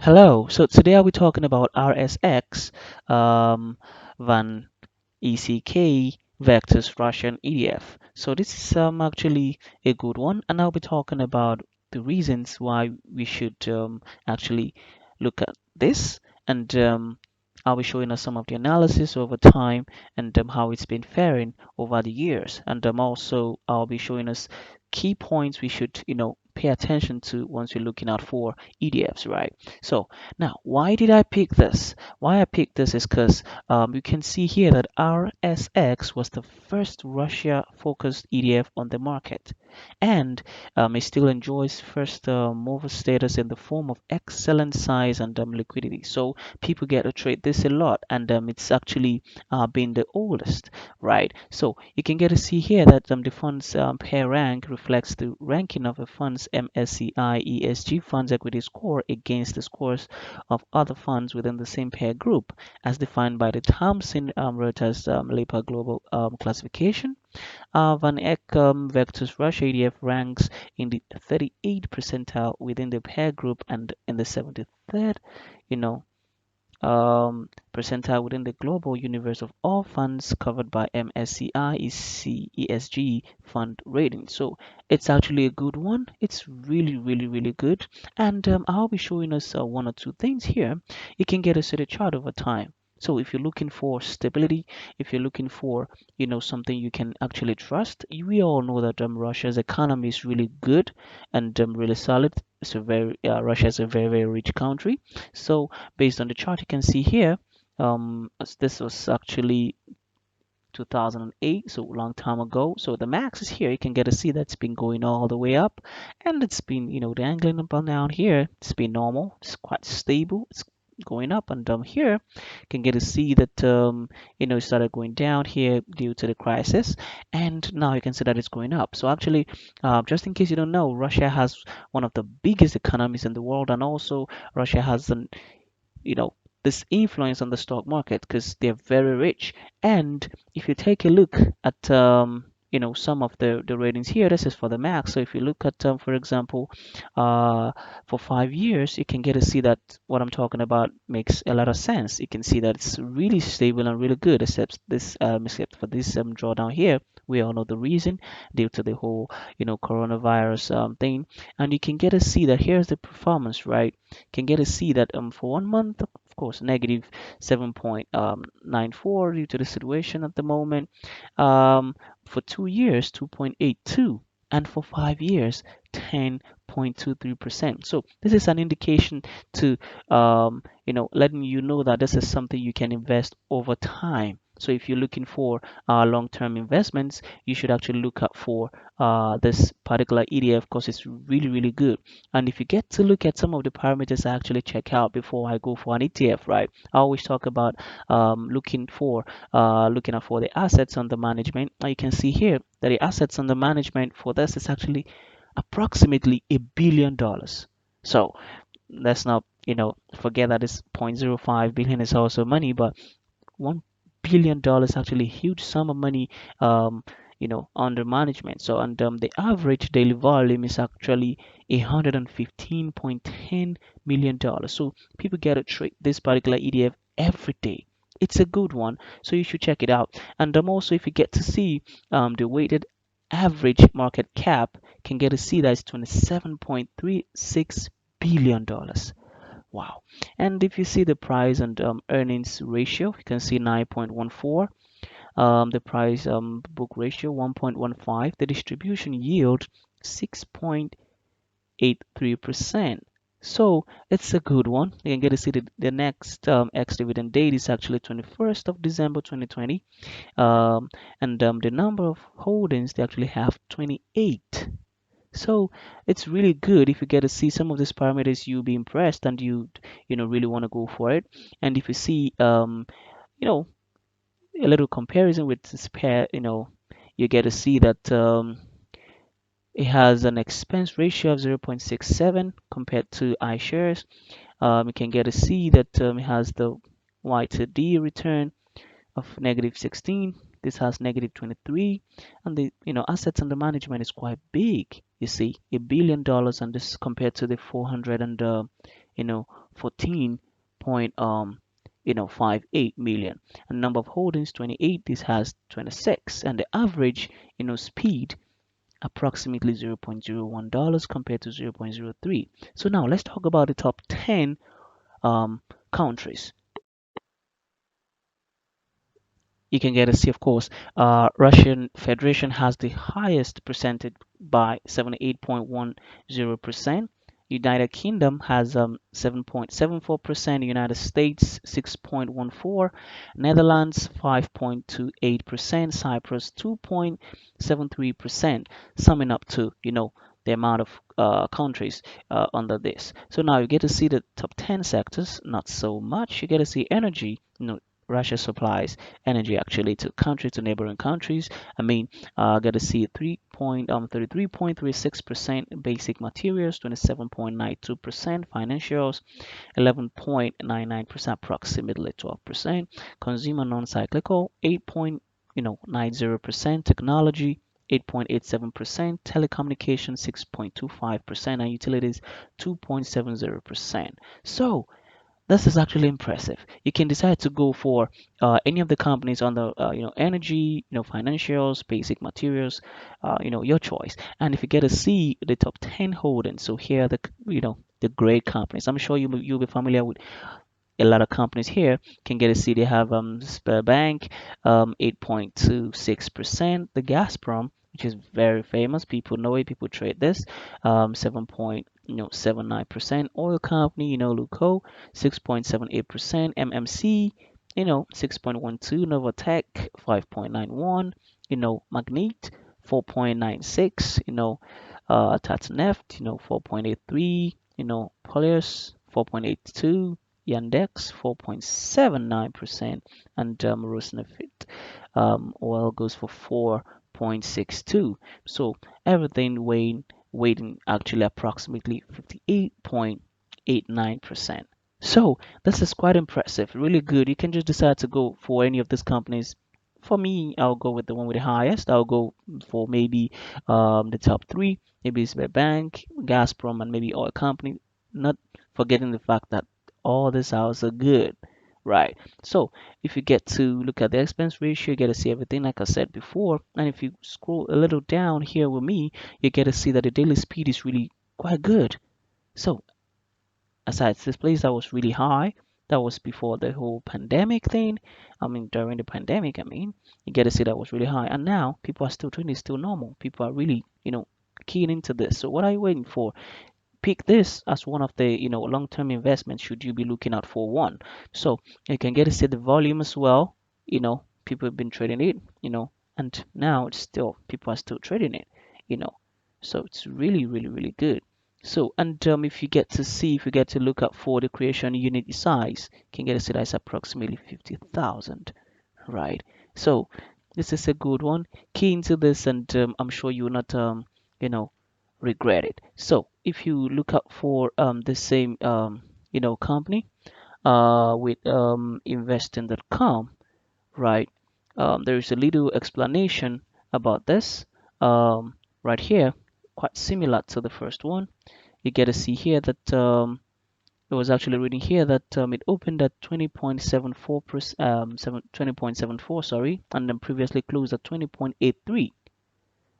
Hello. So today I'll be talking about RSX, Van ECK Vectors Russian ETF. So this is actually a good one, and I'll be talking about the reasons why we should actually look at this, and I'll be showing us some of the analysis over time and how it's been faring over the years, and also I'll be showing us key points we should pay attention to once we're looking out for ETFs, right? So now, why did I pick this? Why I picked this is because you can see here that RSX was the first Russia-focused ETF on the market, and it still enjoys first mover status in the form of excellent size and liquidity. So people get to trade this a lot, and it's actually been the oldest, right? So you can get to see here that the fund's pair rank reflects the ranking of a fund's MSCI ESG funds equity score against the scores of other funds within the same pair group, as defined by the Thomson Reuters LEPA Global classification. Van Eck Vectors Russia ETF ranks in the 38th percentile within the pair group and in the 73rd, you know, percentile within the global universe of all funds covered by MSCI ESG fund rating. So it's actually a good one. It's really, really, really good. And I'll be showing us one or two things here. You can get a set of chart over time. So if you're looking for stability, if you're looking for, something you can actually trust, we all know that Russia's economy is really good and really solid. It's a very Russia is a very, very rich country. So based on the chart you can see here, this was actually 2008, so a long time ago. So the max is here. You can get to see that's been going all the way up, and it's been dangling up and down here. It's been normal. It's quite stable. It's going up, and here you can get to see that it started going down here due to the crisis, and now you can see that it's going up. So actually, just in case you don't know, Russia has one of the biggest economies in the world, and also Russia has an you know this influence on the stock market because they're very rich. And if you take a look at some of the ratings here, this is for the max. So if you look at for example for 5 years, you can get to see that what I'm talking about makes a lot of sense. You can see that it's really stable and really good, except for this drawdown here. We all know the reason, due to the whole coronavirus thing. And you can get to see that here's the performance, right? Can get to see that for 1 month, of course, negative 7.94 due to the situation at the moment. For 2 years, 2.82, and for 5 years, 10.23%. So this is an indication to letting you know that this is something you can invest over time. So if you're looking for long-term investments, you should actually look out for this particular ETF because it's really, really good. And if you get to look at some of the parameters I actually check out before I go for an ETF, right? I always talk about looking out for the assets under management. Now you can see here that the assets under management for this is actually approximately $1 billion. So let's not forget that this 0.05 billion is also money, but $1 billion actually a huge sum of money under management. So and the average daily volume is actually $115.10 million. So people get to trade this particular ETF every day. It's a good one, so you should check it out. And also, if you get to see the weighted average market cap, can get to see that it's $27.36 billion. Wow. And if you see the price and earnings ratio, you can see 9.14. The price book ratio 1.15. The distribution yield 6.83%. So it's a good one. You can get to see the next ex-dividend date is actually 21st of December 2020. And the number of holdings, they actually have 28. So it's really good. If you get to see some of these parameters, you'll be impressed, and you really want to go for it. And if you see you know a little comparison with this pair, you get to see that it has an expense ratio of 0.67 compared to iShares. You can get to see that it has the Y to D return of negative 16 This has negative 23, and the assets under management is quite big. You see, $1 billion, and this compared to the 400 and you know 14 point 58 million. And number of holdings 28. This has 26, and the average speed approximately $0.01 compared to 0.03. So now let's talk about the top 10 um, countries. You can get to see, of course, Russian Federation has the highest percentage by 78.10%. United Kingdom has 7.74%, United States 6.14%, Netherlands 5.28%, Cyprus 2.73%, summing up to the amount of countries under this. So now you get to see the top 10 sectors, not so much. You get to see energy, Russia supplies energy actually to countries, to neighboring countries. I mean, get to see 33.36% basic materials, 27.92% financials, 11.99% approximately 12%, consumer non-cyclical 8.90%, technology 8.87%, telecommunications 6.25%, and utilities 2.70%. So this is actually impressive. You can decide to go for any of the companies on the energy, financials, basic materials, your choice. And if you get to see the top 10 holdings, so here are the great companies. I'm sure you'll be familiar with a lot of companies here. Can get to see they have Sberbank 8.26%, the Gazprom, which is very famous, people know it, people trade this, 7.79%, oil company, Luko 6.78%, MMC 6.12, Novatech 5.91, Magnete 4.96, Tatneft 4.83, Polius 4.82, Yandex 4.79%, and Rosneft oil goes for 4.62. So everything weighing actually approximately 58.89%. So this is quite impressive, really good. You can just decide to go for any of these companies. For me, I'll go with the one with the highest. I'll go for maybe the top three. Maybe it's Bank, Gazprom, and maybe oil company. Not forgetting the fact that all these houses are good, right? So if you get to look at the expense ratio, you get to see everything like I said before. And if you scroll a little down here with me, you get to see that the daily speed is really quite good. So aside this place that was really high, that was before the whole pandemic thing. I mean, during the pandemic, you get to see that was really high. And now people are still doing it, still normal. People are really, keying into this. So what are you waiting for? Pick this as one of the long-term investments should you be looking out for one. So you can get to see the volume as well. People have been trading it, and now it's still people are still trading it, you know so it's really really really good. So and if you get to see, if you get to look up for the creation unit size, you can get to see that it's approximately 50,000, right? So this is a good one. Key into this, and I'm sure you will not you know regret it. So if you look up for the same company with investing.com, right? There is a little explanation about this right here, quite similar to the first one. You get to see here that it was actually reading here that it opened at 20.74 20.74, sorry, and then previously closed at 20.83.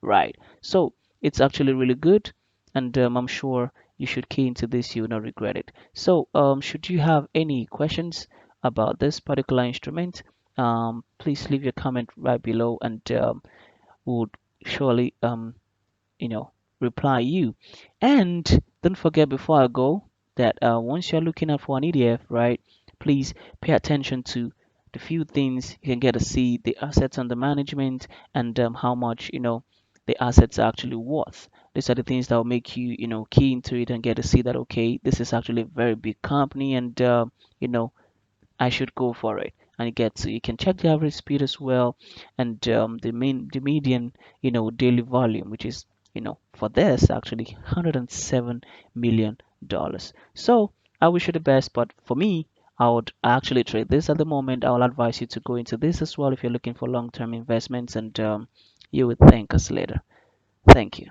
Right. So it's actually really good, and I'm sure you should key into this. You will not regret it. So should you have any questions about this particular instrument, please leave your comment right below, and would surely you know, reply you. And don't forget before I go that once you're looking out for an ETF, right, please pay attention to the few things you can get to see the assets under management and how much, the assets are actually worth. These are the things that will make you, key into it and get to see that, okay, this is actually a very big company and, you know, I should go for it. And you can check the average speed as well, and the median daily volume, which is for this actually $107 million. So I wish you the best, but for me, I would actually trade this at the moment. I will advise you to go into this as well if you're looking for long-term investments, and you would thank us later. Thank you.